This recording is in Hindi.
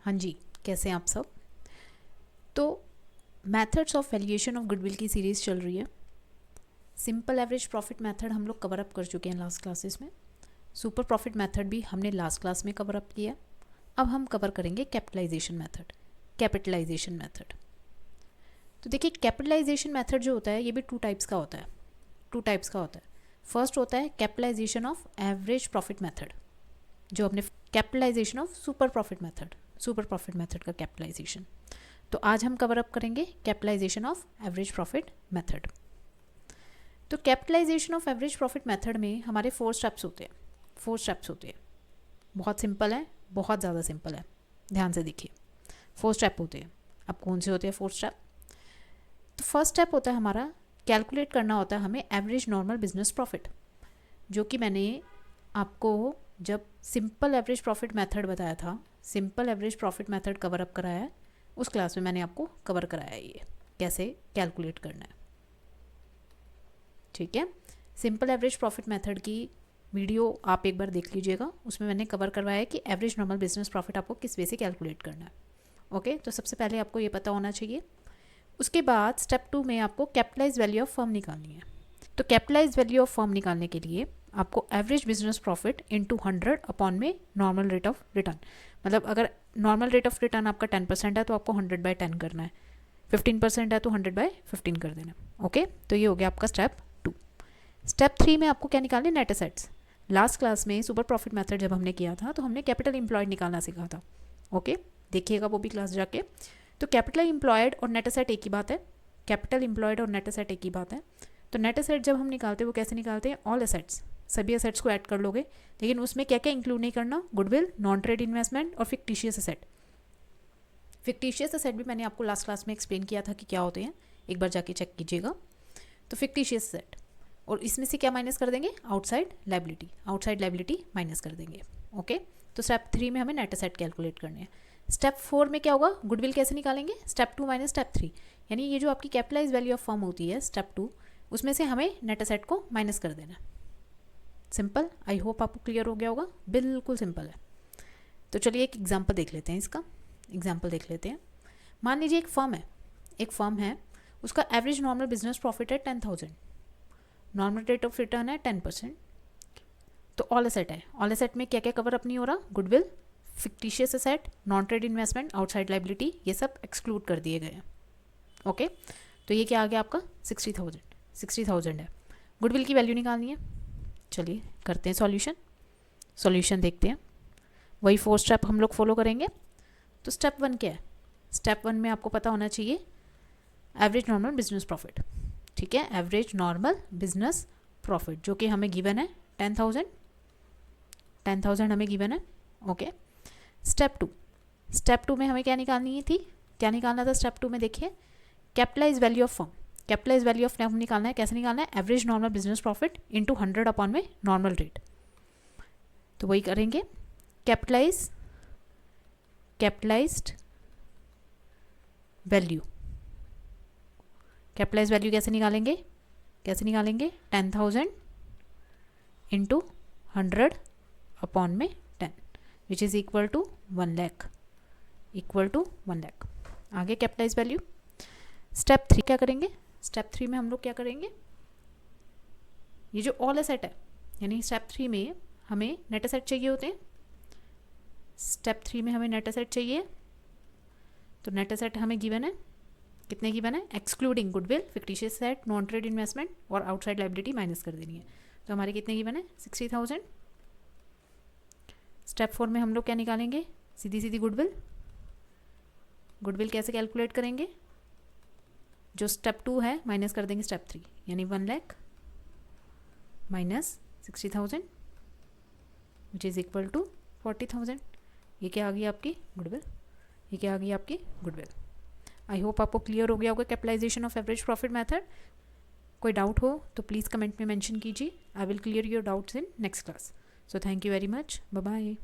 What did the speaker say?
हाँ जी, कैसे हैं आप सब। तो methods of valuation of goodwill की सीरीज़ चल रही है। सिंपल एवरेज प्रॉफिट मेथड हम लोग कवर अप कर चुके हैं लास्ट क्लासेस में। सुपर प्रॉफिट मेथड भी हमने लास्ट क्लास में कवर अप किया। अब हम कवर करेंगे कैपिटलाइजेशन मेथड। तो देखिए, कैपिटलाइजेशन मेथड जो होता है ये भी टू टाइप्स का होता है। फर्स्ट होता है capitalization of average profit method, जो अपने capitalization of super profit method का कैपिटलाइजेशन। तो आज हम कवर अप करेंगे capitalization of average profit method. तो capitalization of average profit method में हमारे फोर स्टेप्स होते हैं। बहुत सिंपल है, बहुत ज़्यादा सिंपल है। ध्यान से देखिए, 4 स्टेप होते हैं। अब कौन से होते हैं 4 स्टेप? तो फर्स्ट स्टेप होता है हमारा, कैलकुलेट करना होता है हमें एवरेज नॉर्मल बिजनेस प्रॉफिट, जो कि मैंने आपको जब सिंपल एवरेज प्रॉफिट मेथड बताया था, simple average profit method cover up कराया है, उस क्लास में मैंने आपको कवर कराया है ये कैसे कैलकुलेट करना है। ठीक है, सिंपल एवरेज प्रॉफिट मेथड की वीडियो आप एक बार देख लीजिएगा, उसमें मैंने कवर करवाया है कि एवरेज नॉर्मल बिजनेस प्रॉफिट आपको किस वे से कैलकुलेट करना है। ओके, तो सबसे पहले आपको ये पता होना चाहिए। उसके बाद स्टेप 2 में आपको कैपिटलाइज वैल्यू ऑफ फर्म निकालनी है। तो कैपिटलाइज वैल्यू ऑफ फर्म निकालने के लिए आपको average business profit into 100 upon में नॉर्मल रेट ऑफ रिटर्न, मतलब अगर नॉर्मल रेट ऑफ रिटर्न आपका 10% है तो आपको 100/10 करना है, 15% है तो 100/15 कर देना। ओके, तो ये हो गया आपका स्टेप 2। स्टेप 3 में आपको क्या निकालने, नेट एसेट्स। लास्ट क्लास में सुपर प्रॉफिट मेथड जब हमने किया था तो हमने कैपिटल एम्प्लॉयड निकालना सीखा था। ओके, देखिएगा वो भी क्लास जाके। तो कैपिटल एम्प्लॉयड और नेट एसेट एक ही बात है, तो नेट एसेट जब हम निकालते हैं वो कैसे निकालते हैं, ऑल एसेट्स, सभी एसेट्स को ऐड कर लोगे, लेकिन उसमें क्या क्या इंक्लूड नहीं करना, गुडविल, नॉन ट्रेड इन्वेस्टमेंट और फिक्टिशियस एसेट भी मैंने आपको लास्ट क्लास में एक्सप्लेन किया था कि क्या होते हैं, एक बार जाके चेक कीजिएगा। तो फिक्टिशियस एसेट, और इसमें से क्या माइनस कर देंगे, आउटसाइड लाइबिलिटी माइनस कर देंगे। ओके, तो स्टेप 3 में हमें नेट एसेट कैलकुलेट करने हैं। स्टेप 4 में क्या होगा, गुडविल कैसे निकालेंगे, स्टेप 2 माइनस स्टेप 3, यानी ये जो आपकी कैपिटलाइज वैल्यू ऑफ फर्म होती है स्टेप 2, उसमें से हमें नेट एसेट को माइनस कर देना। सिंपल, आई होप आपको क्लियर हो गया होगा, बिल्कुल सिंपल है। तो चलिए एक एग्जांपल देख लेते हैं। मान लीजिए एक फर्म है, उसका एवरेज नॉर्मल बिजनेस प्रॉफिट है 10,000, नॉर्मल रेट ऑफ रिटर्न है 10%। तो ऑल एसेट में क्या क्या कवर अप नहीं हो रहा, goodwill, fictitious asset, non trade investment, outside liability, ये सब एक्सक्लूड कर दिए गए हैं। ओके, तो ये क्या आ गया आपका 60,000 है। गुडविल की वैल्यू निकालनी है। चलिए करते हैं सॉल्यूशन देखते हैं। वही 4 स्टेप हम लोग फॉलो करेंगे। तो स्टेप 1 क्या है, स्टेप 1 में आपको पता होना चाहिए एवरेज नॉर्मल बिजनेस प्रॉफिट। ठीक है, एवरेज नॉर्मल बिजनेस प्रॉफिट जो कि हमें गिवन है 10,000 हमें गिवन है। ओके, स्टेप 2 में हमें क्या निकालना था स्टेप 2 में, देखिए कैपिटलाइज वैल्यू ऑफ फर्म निकालना है। कैसे निकालना है, average normal business profit into 100 upon में नॉर्मल रेट। तो वही करेंगे, कैपिटलाइज्ड वैल्यू कैसे निकालेंगे 10,000 इंटू 100 अपॉन में 10, which is equal to 1 lakh. आगे कैपिटलाइज वैल्यू। स्टेप 3 क्या करेंगे, स्टेप 3 में हम लोग क्या करेंगे, ये जो ऑल एसेट है, यानी स्टेप 3 में हमें नेट एसेट चाहिए होते हैं। स्टेप 3 में हमें नेट एसेट चाहिए, तो नेट एसेट हमें गिवन है, कितने गिवन है, excluding goodwill, fictitious asset, non trade investment और आउटसाइड लाइबिलिटी माइनस कर देनी है। तो हमारे कितने गिवन है, 60,000। स्टेप 4 में हम लोग क्या निकालेंगे, सीधी गुडविल कैसे कैलकुलेट करेंगे, जो स्टेप 2 है माइनस कर देंगे स्टेप 3, यानी 1 lakh minus 60,000 which is equal to 40,000। ये क्या आ गई आपकी गुडविल। आई होप आपको क्लियर हो गया होगा capitalization of average profit method. कोई डाउट हो तो प्लीज़ कमेंट में मेंशन कीजिए, I will clear your doubts in next class. So thank you very much, bye bye.